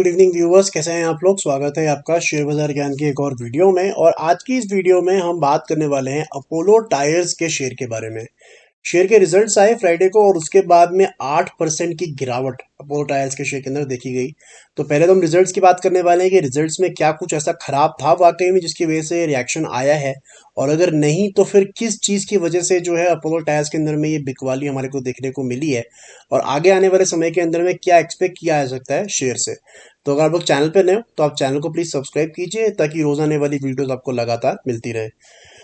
Good evening viewers, कैसे हैं आप लोग। स्वागत है आपका शेयर बाजार ज्ञान की एक और वीडियो में। और आज की इस वीडियो में हम बात करने वाले हैं अपोलो टायर्स के शेयर के बारे में। शेयर के रिजल्ट्स आए फ्राइडे को और उसके बाद में 8% की गिरावट अपोलो टायर्स के शेयर के अंदर देखी गई। तो पहले तो हम रिजल्ट्स की बात करने वाले हैं कि रिजल्ट्स में क्या कुछ ऐसा खराब था वाकई में जिसकी वजह से रिएक्शन आया है, और अगर नहीं तो फिर किस चीज़ की वजह से जो है अपोलो टायर्स के अंदर में ये बिकवाली हमारे को देखने को मिली है, और आगे आने वाले समय के अंदर में क्या एक्सपेक्ट किया जा सकता है शेयर से। तो अगर आप लोग चैनल पर नए हो तो आप चैनल को प्लीज़ सब्सक्राइब कीजिए ताकि रोज आने वाली वीडियोस आपको लगातार मिलती रहे।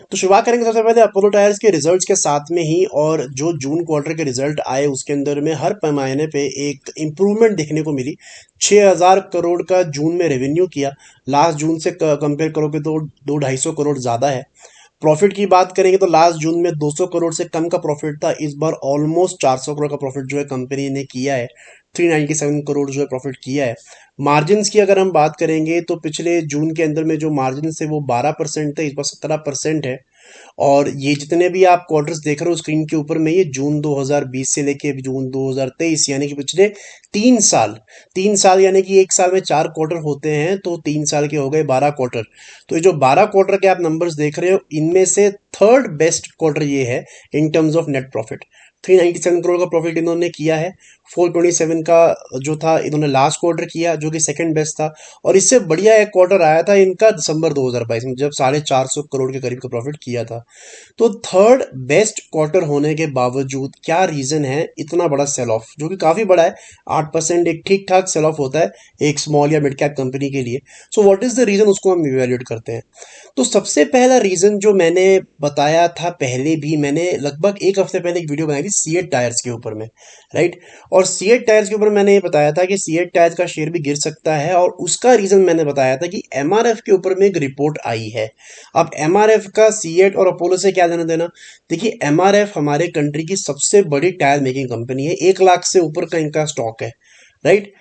तो शुरुआत करेंगे सबसे पहले अपोलो टायर्स के रिजल्ट्स के साथ में ही। और जो जून क्वार्टर के रिजल्ट आए उसके अंदर में हर पैमाने पे एक इम्प्रूवमेंट देखने को मिली। 6,000 करोड़ का जून में रेवेन्यू किया। लास्ट जून से कंपेयर करोगे तो 200-250 करोड़ ज़्यादा है। प्रॉफिट की बात करेंगे तो लास्ट जून में 200 करोड़ से कम का प्रॉफिट था। इस बार ऑलमोस्ट 400 करोड़ का प्रॉफिट जो है कंपनी ने किया है। 397 करोड़ जो है प्रॉफिट किया है। मार्जिन्स की अगर हम बात करेंगे तो पिछले जून के अंदर में जो मार्जिन थे वो 12% थे, इस बार 17% है। और ये जितने भी आप क्वार्टर्स देख रहे हो स्क्रीन के ऊपर में, ये जून 2020 से लेके जून 2023 यानी कि पिछले 3 साल, 3 साल यानी कि एक साल में 4 क्वार्टर होते हैं, तो 3 साल के हो गए 12 क्वार्टर। तो ये जो 12 क्वार्टर के आप नंबर्स देख रहे हो इनमें से थर्ड बेस्ट क्वार्टर ये है in terms of net profit. 397 crore का प्रॉफिट इन्होंने किया है। 427 का जो था इन्होंने लास्ट क्वार्टर किया जो कि सेकंड बेस्ट था। और इससे बढ़िया एक क्वार्टर आया था इनका दिसंबर 2022 में, जब 450 करोड़ के करीब का प्रॉफिट किया था। तो थर्ड बेस्ट क्वार्टर होने के बावजूद क्या रीजन है इतना बड़ा सेल ऑफ, जो कि काफी बड़ा है। 8% एक ठीक ठाक सेल ऑफ होता है एक स्मॉल या मिड कैप कंपनी के लिए। So what is the reason, उसको हम इवेल्युएट करते हैं। तो सबसे पहला रीजन जो मैंने बताया था पहले भी, मैंने लगभग एक हफ्ते पहले एक वीडियो बनाई थी सीएट टायर्स के ऊपर में, राइट। और सीएट टायर्स के ऊपर मैंने ये बताया था कि सीएट टायर्स का शेयर भी गिर सकता है, और उसका रीजन मैंने बताया था कि एमआरएफ के ऊपर में एक रिपोर्ट आई है। अब एमआरएफ का सीएट और अपोलो से क्या लेना देना। देखिए, एमआरएफ हमारे कंट्री की सबसे बड़ी टायर मेकिंग कंपनी है, 1 लाख से ऊपर का इनका स्टॉक है, राइट।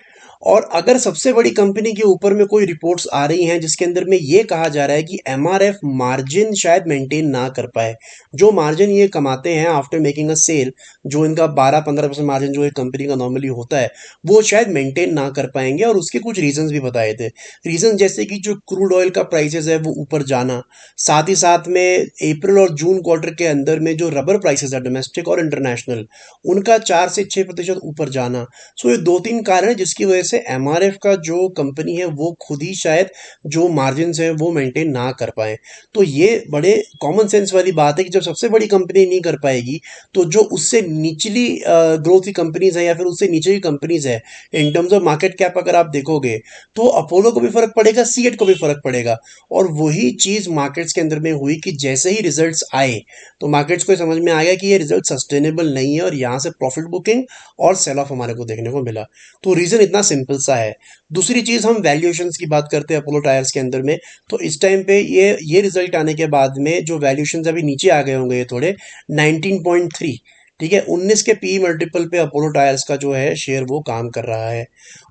और अगर सबसे बड़ी कंपनी के ऊपर में कोई रिपोर्ट्स आ रही हैं जिसके अंदर में ये कहा जा रहा है कि एमआरएफ मार्जिन शायद मेंटेन ना कर पाए, जो मार्जिन ये कमाते हैं आफ्टर मेकिंग अ सेल, जो इनका 12-15% मार्जिन जो एक कंपनी का नॉर्मली होता है, वो शायद मेंटेन ना कर पाएंगे। और उसके कुछ रीजंस भी बताए थे। रीजन जैसे कि जो क्रूड ऑयल का प्राइसेस है वो ऊपर जाना, साथ ही साथ में अप्रैल और जून क्वार्टर के अंदर में जो रबर प्राइसेस है डोमेस्टिक और इंटरनेशनल, उनका 4 से 6% ऊपर जाना। सो ये 2-3 कारण है जिसकी वजह से एमआरएफ का जो कंपनी है वो खुद ही शायद जो मार्जिन है वो मेंटेन ना कर पाए। तो ये बड़े कॉमन सेंस वाली बात है कि जब सबसे बड़ी कंपनी नहीं कर पाएगी तो जो उससे निचली ग्रोथ की कंपनीज है या फिर उससे नीचे की कंपनीज है in terms of market cap अगर आप देखोगे, तो अपोलो को भी फर्क पड़ेगा, सीएट को भी फर्क पड़ेगा। और वही चीज मार्केट्स के अंदर में हुई कि जैसे ही रिजल्ट्स आए तो मार्केट्स को समझ में आ गया कि ये रिजल्ट सस्टेनेबल नहीं है, और यहाँ से प्रॉफिट बुकिंग और सेल ऑफ हमारे को देखने को मिला। तो रीजन इतना सिंपल सा है। दूसरी चीज, हम वैल्यूएशंस की बात करते हैं अपोलो टायर्स के अंदर में। तो इस टाइम पे ये रिजल्ट आने के बाद में जो वैल्यूएशंस अभी नीचे आ गए होंगे ये थोड़े, 19.3, ठीक है, 19 के पी मल्टीपल पे अपोलो टायर्स का जो है शेयर वो काम कर रहा है।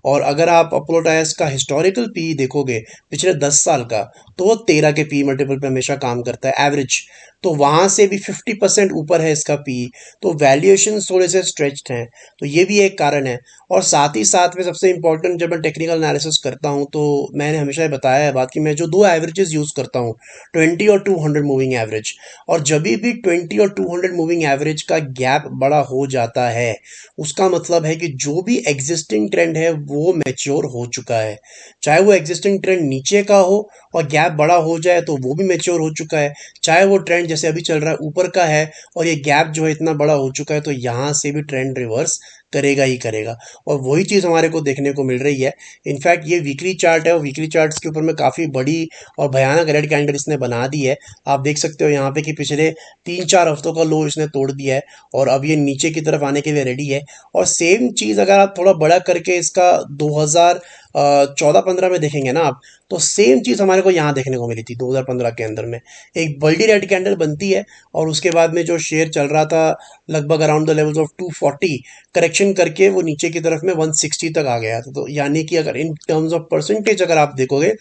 और अगर आप अपोलो टायर्स का हिस्टोरिकल पी देखोगे पिछले 10 साल का, तो वो 13 के पी मल्टीपल पे हमेशा काम करता है एवरेज। तो वहां से भी 50% ऊपर है इसका पी। तो वैल्यूएशन थोड़े से स्ट्रेच्ड हैं, तो ये भी एक कारण है। और साथ ही साथ में सबसे इंपॉर्टेंट, जब मैं टेक्निकल एनालिसिस करता हूं तो मैंने हमेशा ये बताया है बात कि मैं जो दो एवरेजेस यूज करता हूं, 20 और 200 मूविंग एवरेज। और जब भी 20 और 200 मूविंग एवरेज का गैप बड़ा हो जाता है, उसका मतलब है कि जो भी एग्जिस्टिंग ट्रेंड है वो मैच्योर हो चुका है। चाहे वो एग्जिस्टिंग ट्रेंड नीचे का हो और गैप बड़ा हो जाए तो वो भी मैच्योर हो चुका है, चाहे वो ट्रेंड जैसे अभी चल रहा है ऊपर का है और ये गैप जो है इतना बड़ा हो चुका है, तो यहां से भी ट्रेंड रिवर्स करेगा ही करेगा। और वही चीज हमारे को देखने को मिल रही है। इनफैक्ट ये वीकली चार्ट है और वीकली चार्ट्स के ऊपर में काफी बड़ी और भयानक रेड कैंडल इसने बना दी है। आप देख सकते हो यहाँ पे कि पिछले 3-4 हफ्तों का लो इसने तोड़ दिया है और अब ये नीचे की तरफ आने के लिए रेडी है। और सेम चीज अगर आप थोड़ा बड़ा करके इसका 2014-15 में देखेंगे ना आप, तो सेम चीज हमारे को यहाँ देखने को मिली थी 2015 के अंदर में। एक बड़ी रेड कैंडल बनती है और उसके बाद में जो शेयर चल रहा था लगभग around the levels of 240, correction करके वो नीचे की तरफ में 160 तक आ गया था। तो यानी कि अगर इन टर्म्स ऑफ परसेंटेज अगर आप देखोगे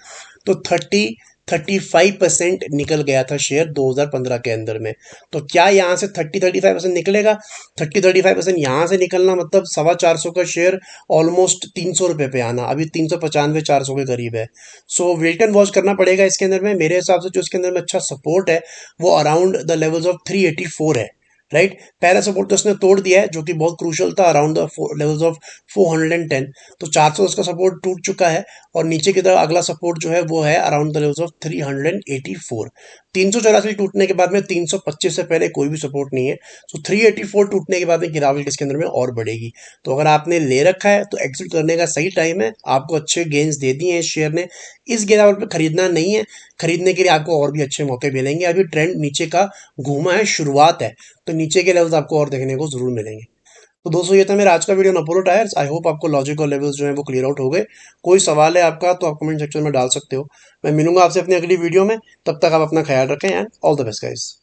तो 30, 35% निकल गया था शेयर 2015 के अंदर में। तो क्या यहाँ से 35% निकलेगा? 35% यहाँ से निकलना मतलब 425 का शेयर ऑलमोस्ट 300 रुपये पे आना, अभी 395 400 के करीब है। सो वेट एंड वॉच करना पड़ेगा इसके अंदर में। मेरे हिसाब से जो इसके अंदर में अच्छा सपोर्ट है वो अराउंड द लेवल्स ऑफ 384 है, राइट। पहला सपोर्ट तो उसने तोड़ दिया है जो कि बहुत क्रूशल था, अराउंड द लेवल्स ऑफ 410। तो 400 उसका सपोर्ट टूट चुका है और नीचे की तरफ अगला सपोर्ट जो है वो है अराउंड द लेवल्स ऑफ 384। 384 टूटने के बाद में 325 से पहले कोई भी सपोर्ट नहीं है। सो 384 टूटने के बाद में गिरावट इसके अंदर में और बढ़ेगी। तो अगर आपने ले रखा है तो एग्जिट करने का सही टाइम है। आपको अच्छे गेन्स दे दिए हैं इस शेयर ने, इस गिरावट पे खरीदना नहीं है। खरीदने के लिए आपको और भी अच्छे मौके मिलेंगे। अभी ट्रेंड नीचे का घूमा है, शुरुआत है, तो नीचे के लेवल्स आपको और देखने को जरूर मिलेंगे। तो दोस्तों ये था मेरा आज का video on Apollo tyres. I hope आपको लॉजिक और लेवल्स जो है वो क्लियर आउट हो गए। कोई सवाल है आपका तो आप कमेंट सेक्शन में डाल सकते हो। मैं मिलूंगा आपसे अपनी अगली वीडियो में, तब तक आप अपना ख्याल रखें and all the best guys.